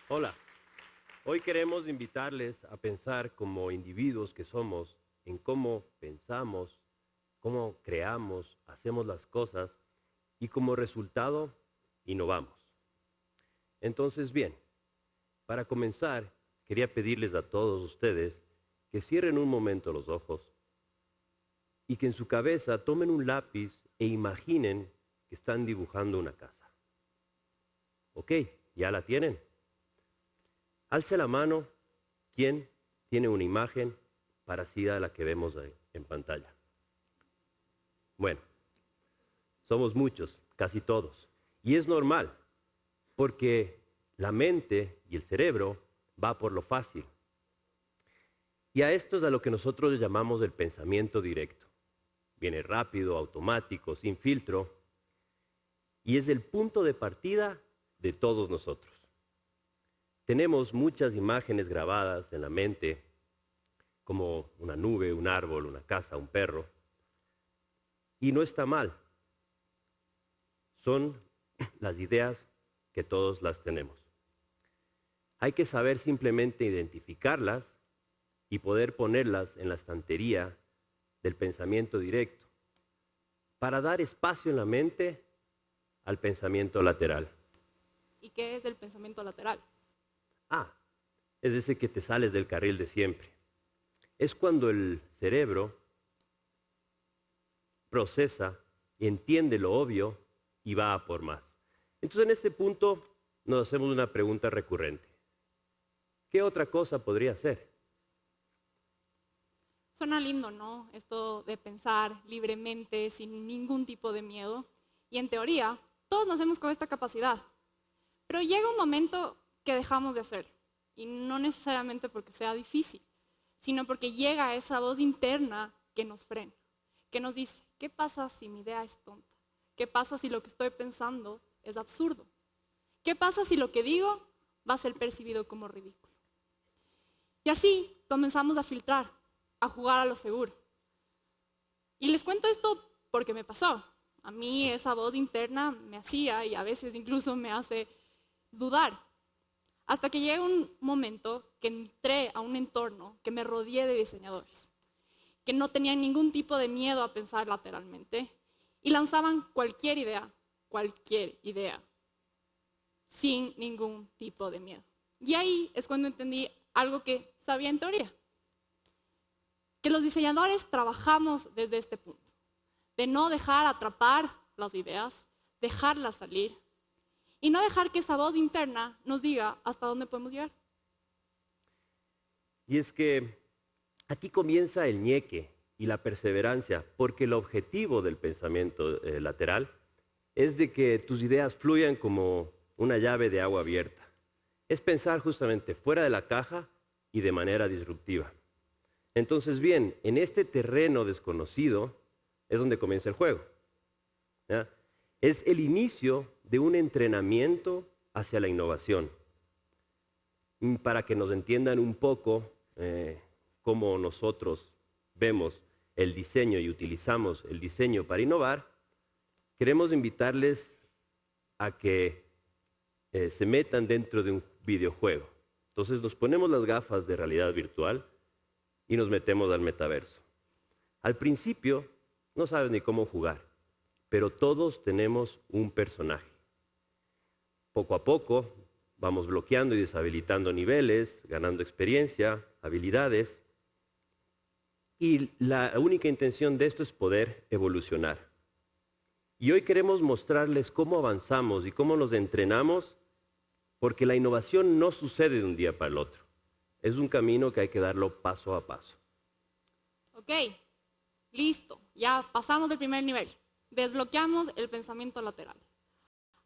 Hola, hoy queremos invitarles a pensar como individuos que somos en cómo pensamos, cómo creamos, hacemos las cosas y como resultado innovamos. Entonces, bien, para comenzar, quería pedirles a todos ustedes que cierren un momento los ojos y que en su cabeza tomen un lápiz e imaginen que están dibujando una casa. ¿Ok? ¿Ya la tienen? Alce la mano, ¿quién tiene una imagen parecida a la que vemos ahí en pantalla? Bueno, somos muchos, casi todos. Y es normal, porque la mente y el cerebro va por lo fácil. Y a esto es a lo que nosotros llamamos el pensamiento directo. Viene rápido, automático, sin filtro, y es el punto de partida de todos nosotros. Tenemos muchas imágenes grabadas en la mente, como una nube, un árbol, una casa, un perro. Y no está mal. Son las ideas que todos las tenemos. Hay que saber simplemente identificarlas y poder ponerlas en la estantería del pensamiento directo, para dar espacio en la mente al pensamiento lateral. ¿Y qué es el pensamiento lateral? Es ese que te sales del carril de siempre. Es cuando el cerebro procesa, entiende lo obvio y va a por más. Entonces en este punto nos hacemos una pregunta recurrente. ¿Qué otra cosa podría ser? Suena lindo, ¿no? Esto de pensar libremente, sin ningún tipo de miedo. Y en teoría, todos nacemos con esta capacidad. Pero llega un momento que dejamos de hacerlo. Y no necesariamente porque sea difícil, sino porque llega esa voz interna que nos frena, que nos dice, ¿qué pasa si mi idea es tonta? ¿Qué pasa si lo que estoy pensando es absurdo? ¿Qué pasa si lo que digo va a ser percibido como ridículo? Y así comenzamos a filtrar, a jugar a lo seguro. Y les cuento esto porque me pasó. A mí esa voz interna me hacía y a veces incluso me hace dudar. Hasta que llega un momento que entré a un entorno que me rodeé de diseñadores, que no tenían ningún tipo de miedo a pensar lateralmente y lanzaban cualquier idea, sin ningún tipo de miedo. Y ahí es cuando entendí algo que sabía en teoría, que los diseñadores trabajamos desde este punto, de no dejar atrapar las ideas, dejarlas salir, y no dejar que esa voz interna nos diga hasta dónde podemos llegar. Y es que aquí comienza el ñeque y la perseverancia, porque el objetivo del pensamiento lateral es de que tus ideas fluyan como una llave de agua abierta. Es pensar justamente fuera de la caja y de manera disruptiva. Entonces, bien, en este terreno desconocido es donde comienza el juego, ¿ya? Es el inicio de un entrenamiento hacia la innovación. Para que nos entiendan un poco cómo nosotros vemos el diseño y utilizamos el diseño para innovar, queremos invitarles a que se metan dentro de un videojuego. Entonces nos ponemos las gafas de realidad virtual y nos metemos al metaverso. Al principio no sabes ni cómo jugar, pero todos tenemos un personaje. Poco a poco vamos bloqueando y deshabilitando niveles, ganando experiencia, habilidades. Y la única intención de esto es poder evolucionar. Y hoy queremos mostrarles cómo avanzamos y cómo nos entrenamos, porque la innovación no sucede de un día para el otro. Es un camino que hay que darlo paso a paso. Ok, listo, ya pasamos del primer nivel. Desbloqueamos el pensamiento lateral.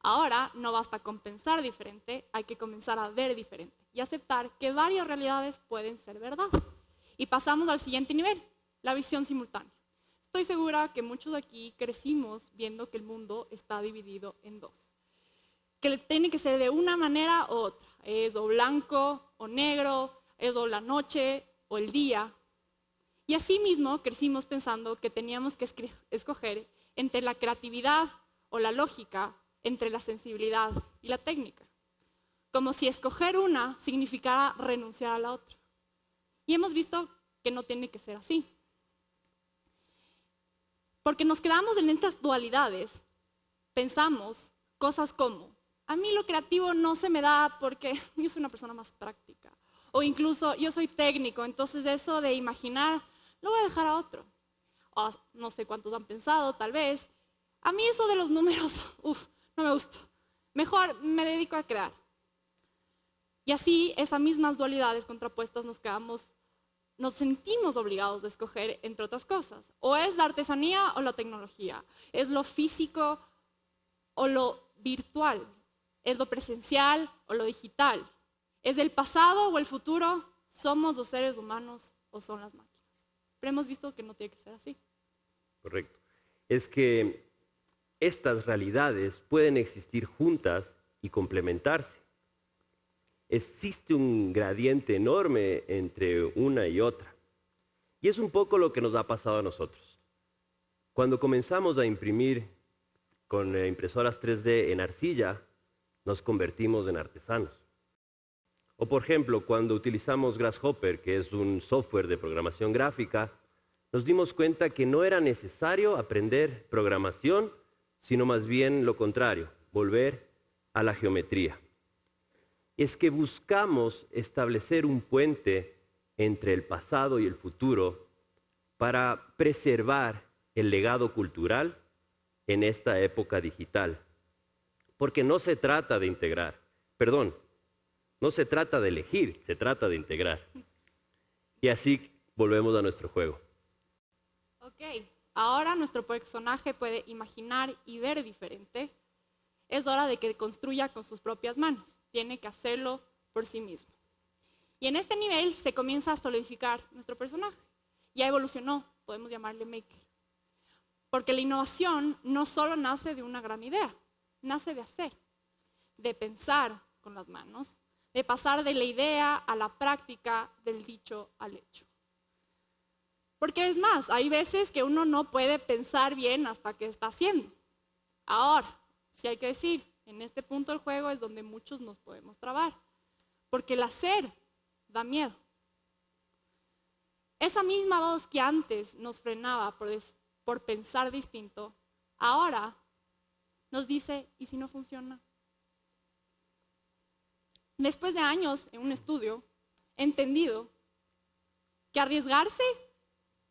Ahora no basta con pensar diferente, hay que comenzar a ver diferente y aceptar que varias realidades pueden ser verdad. Y pasamos al siguiente nivel, la visión simultánea. Estoy segura que muchos de aquí crecimos viendo que el mundo está dividido en dos. Que tiene que ser de una manera u otra. Es o blanco o negro, es o la noche o el día. Y así mismo crecimos pensando que teníamos que escoger entre la creatividad o la lógica, entre la sensibilidad y la técnica. como si escoger una significara renunciar a la otra. Y hemos visto que no tiene que ser así. Porque nos quedamos en estas dualidades, pensamos cosas como, a mí lo creativo no se me da porque yo soy una persona más práctica. O incluso yo soy técnico, entonces eso de imaginar lo voy a dejar a otro. O no sé cuántos han pensado, tal vez. A mí eso de los números, no me gusta. Mejor me dedico a crear. Y así, esas mismas dualidades contrapuestas nos sentimos obligados a escoger entre otras cosas. O es la artesanía o la tecnología. Es lo físico o lo virtual. Es lo presencial o lo digital. ¿Es el pasado o el futuro? ¿Somos los seres humanos o son las máquinas? Pero hemos visto que no tiene que ser así. Correcto. Es que estas realidades pueden existir juntas y complementarse. Existe un gradiente enorme entre una y otra. Y es un poco lo que nos ha pasado a nosotros. Cuando comenzamos a imprimir con impresoras 3D en arcilla, nos convertimos en artesanos. O por ejemplo, cuando utilizamos Grasshopper, que es un software de programación gráfica, nos dimos cuenta que no era necesario aprender programación, sino más bien lo contrario, volver a la geometría. Es que buscamos establecer un puente entre el pasado y el futuro para preservar el legado cultural en esta época digital. Porque no se trata de integrar, no se trata de elegir, se trata de integrar. Y así volvemos a nuestro juego. Ok, ahora nuestro personaje puede imaginar y ver diferente. Es hora de que construya con sus propias manos. Tiene que hacerlo por sí mismo. Y en este nivel se comienza a solidificar nuestro personaje. Ya evolucionó, podemos llamarle maker. Porque la innovación no solo nace de una gran idea, nace de hacer, de pensar con las manos, de pasar de la idea a la práctica, del dicho al hecho. Porque es más, hay veces que uno no puede pensar bien hasta que está haciendo. Ahora, sí hay que decir, en este punto del juego es donde muchos nos podemos trabar. Porque el hacer da miedo. Esa misma voz que antes nos frenaba por pensar distinto, ahora nos dice, ¿y si no funciona? Después de años en un estudio, he entendido que arriesgarse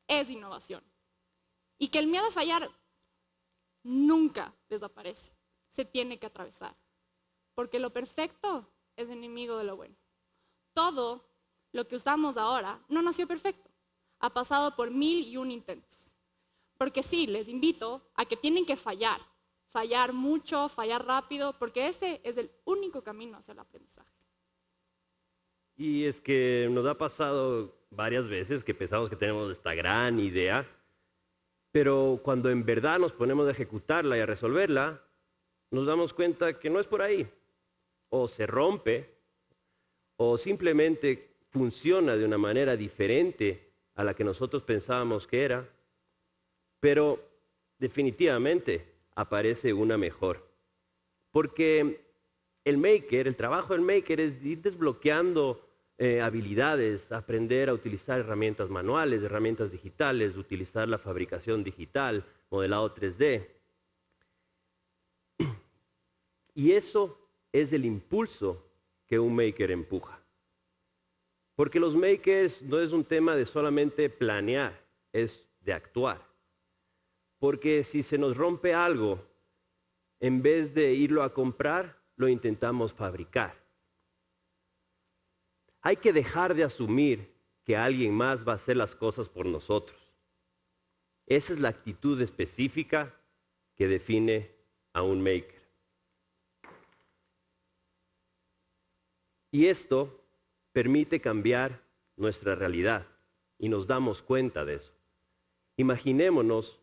es innovación. Y que el miedo a fallar nunca desaparece. Se tiene que atravesar. Porque lo perfecto es enemigo de lo bueno. Todo lo que usamos ahora no nació perfecto. Ha pasado por 1001 intentos. Porque sí, les invito a que tienen que fallar. Fallar mucho, fallar rápido, porque ese es el único camino hacia el aprendizaje. Y es que nos ha pasado varias veces que pensamos que tenemos esta gran idea, pero cuando en verdad nos ponemos a ejecutarla y a resolverla, nos damos cuenta que no es por ahí. O se rompe, o simplemente funciona de una manera diferente a la que nosotros pensábamos que era, pero definitivamente aparece una mejor. Porque el trabajo del maker es ir desbloqueando habilidades, aprender a utilizar herramientas manuales, herramientas digitales, utilizar la fabricación digital, modelado 3D. Y eso es el impulso que un maker empuja. Porque los makers no es un tema de solamente planear, es de actuar. Porque si se nos rompe algo, en vez de irlo a comprar, lo intentamos fabricar. Hay que dejar de asumir que alguien más va a hacer las cosas por nosotros. Esa es la actitud específica que define a un maker. Y esto permite cambiar nuestra realidad y nos damos cuenta de eso. Imaginémonos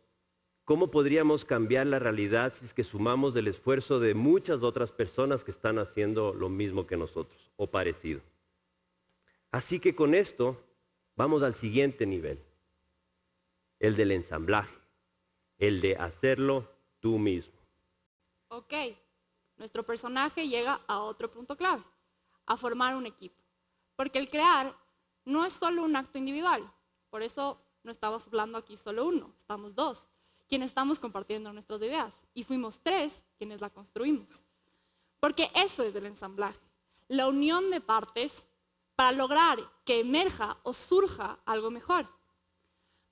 cómo podríamos cambiar la realidad si es que sumamos el esfuerzo de muchas otras personas que están haciendo lo mismo que nosotros o parecido. Así que con esto vamos al siguiente nivel, el del ensamblaje, el de hacerlo tú mismo. Ok, nuestro personaje llega a otro punto clave. a formar un equipo. Porque el crear no es solo un acto individual. Por eso no estamos hablando aquí solo uno, estamos dos, quienes estamos compartiendo nuestras ideas. Y fuimos tres quienes la construimos. Porque eso es el ensamblaje, la unión de partes para lograr que emerja o surja algo mejor.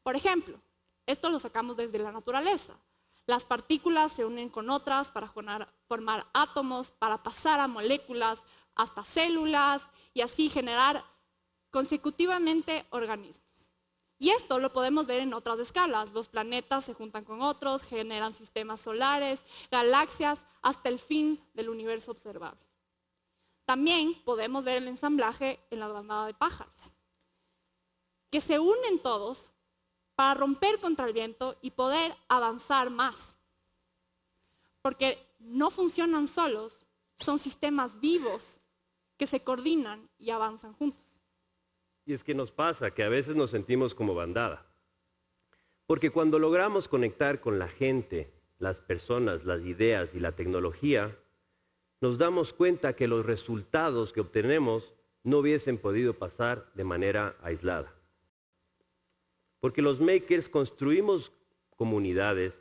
Por ejemplo, esto lo sacamos desde la naturaleza. Las partículas se unen con otras para formar átomos, para pasar a moléculas, hasta células, y así generar consecutivamente organismos. Y esto lo podemos ver en otras escalas. Los planetas se juntan con otros, generan sistemas solares, galaxias, hasta el fin del universo observable. También podemos ver el ensamblaje en la bandada de pájaros, que se unen todos para romper contra el viento y poder avanzar más. Porque no funcionan solos, son sistemas vivos que se coordinan y avanzan juntos. Y es que nos pasa que a veces nos sentimos como bandada. Porque cuando logramos conectar con la gente, las personas, las ideas y la tecnología, nos damos cuenta que los resultados que obtenemos no hubiesen podido pasar de manera aislada. Porque los makers construimos comunidades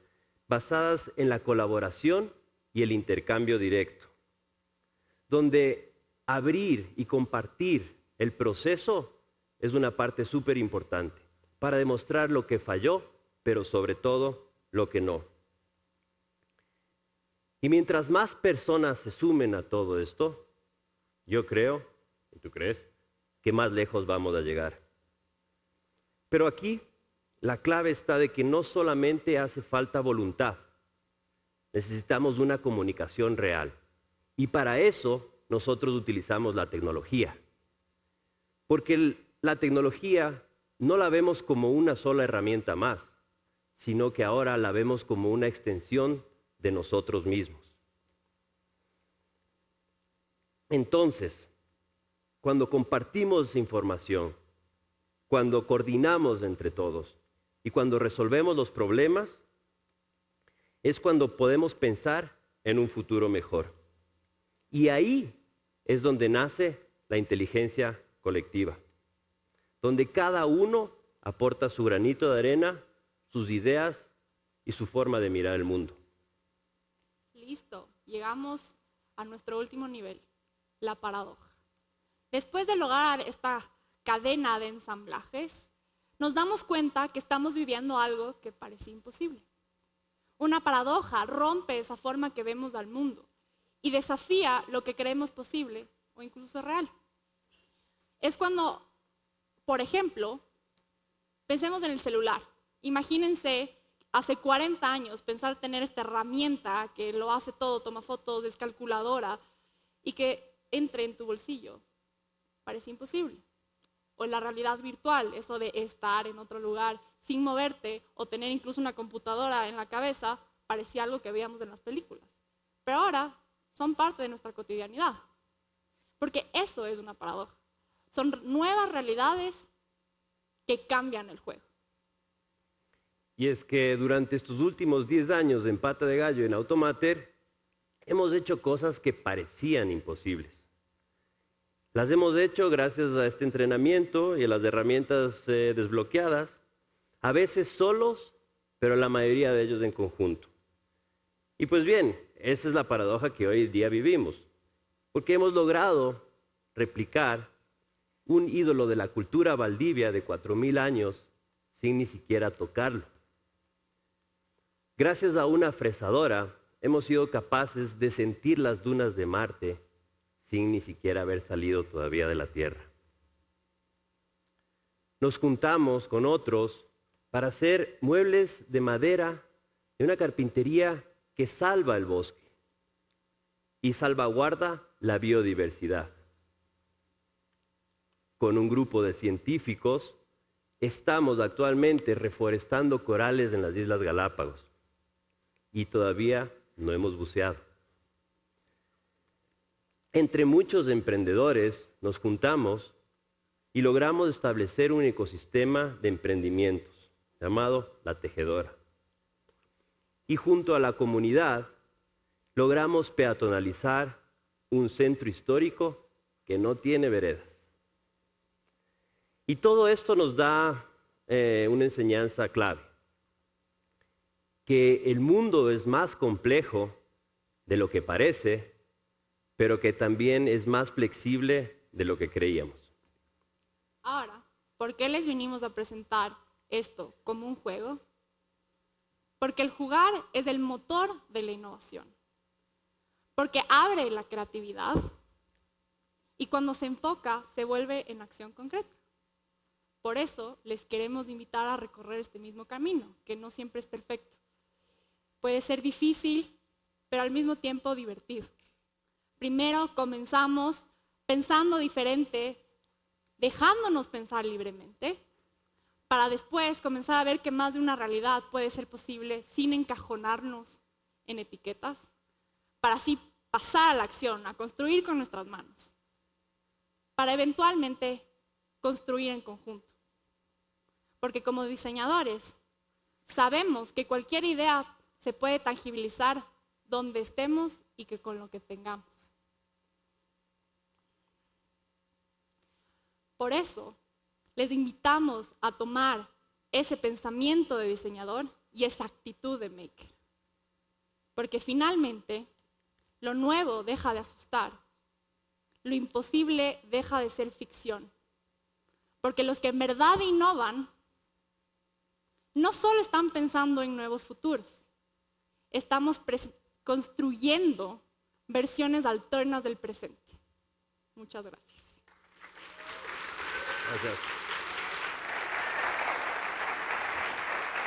basadas en la colaboración y el intercambio directo, donde abrir y compartir el proceso es una parte súper importante para demostrar lo que falló, pero sobre todo lo que no. Y mientras más personas se sumen a todo esto, yo creo, ¿y tú crees?, que más lejos vamos a llegar. Pero aquí la clave está de que no solamente hace falta voluntad, necesitamos una comunicación real. Y para eso nosotros utilizamos la tecnología. Porque la tecnología no la vemos como una sola herramienta más, sino que ahora la vemos como una extensión de nosotros mismos. Entonces, cuando compartimos información, cuando coordinamos entre todos y cuando resolvemos los problemas, es cuando podemos pensar en un futuro mejor. Y ahí es donde nace la inteligencia colectiva, donde cada uno aporta su granito de arena, sus ideas y su forma de mirar el mundo. Listo, llegamos a nuestro último nivel, la paradoja. Después de lograr esta cadena de ensamblajes, nos damos cuenta que estamos viviendo algo que parecía imposible. Una paradoja rompe esa forma que vemos al mundo y desafía lo que creemos posible o incluso real. Es cuando, por ejemplo, pensemos en el celular. Imagínense, hace 40 años, pensar tener esta herramienta que lo hace todo, toma fotos, es calculadora, y que entre en tu bolsillo. Parece imposible. O en la realidad virtual, eso de estar en otro lugar sin moverte o tener incluso una computadora en la cabeza, parecía algo que veíamos en las películas. Pero ahora son parte de nuestra cotidianidad. Porque eso es una paradoja. Son nuevas realidades que cambian el juego. Y es que durante estos últimos 10 años de Pata de Gallo en Automater, hemos hecho cosas que parecían imposibles. Las hemos hecho gracias a este entrenamiento y a las herramientas desbloqueadas, a veces solos, pero la mayoría de ellos en conjunto. Y pues bien, esa es la paradoja que hoy día vivimos, porque hemos logrado replicar un ídolo de la cultura Valdivia de 4.000 años sin ni siquiera tocarlo. Gracias a una fresadora hemos sido capaces de sentir las dunas de Marte sin ni siquiera haber salido todavía de la Tierra. Nos juntamos con otros para hacer muebles de madera de una carpintería que salva el bosque y salvaguarda la biodiversidad. Con un grupo de científicos estamos actualmente reforestando corales en las Islas Galápagos y todavía no hemos buceado. Entre muchos emprendedores nos juntamos y logramos establecer un ecosistema de emprendimientos llamado La Tejedora. Y junto a la comunidad logramos peatonalizar un centro histórico que no tiene veredas. Y todo esto nos da una enseñanza clave, que el mundo es más complejo de lo que parece, pero que también es más flexible de lo que creíamos. Ahora, ¿por qué les vinimos a presentar esto como un juego? Porque el jugar es el motor de la innovación. Porque abre la creatividad y cuando se enfoca se vuelve en acción concreta. Por eso les queremos invitar a recorrer este mismo camino, que no siempre es perfecto. Puede ser difícil, pero al mismo tiempo divertido. Primero comenzamos pensando diferente, dejándonos pensar libremente, para después comenzar a ver que más de una realidad puede ser posible sin encajonarnos en etiquetas, para así pasar a la acción, a construir con nuestras manos, para eventualmente construir en conjunto. Porque como diseñadores sabemos que cualquier idea se puede tangibilizar donde estemos y que con lo que tengamos. Por eso, les invitamos a tomar ese pensamiento de diseñador y esa actitud de maker. Porque finalmente, lo nuevo deja de asustar, lo imposible deja de ser ficción. Porque los que en verdad innovan no solo están pensando en nuevos futuros, estamos construyendo versiones alternas del presente. Muchas gracias. Gracias.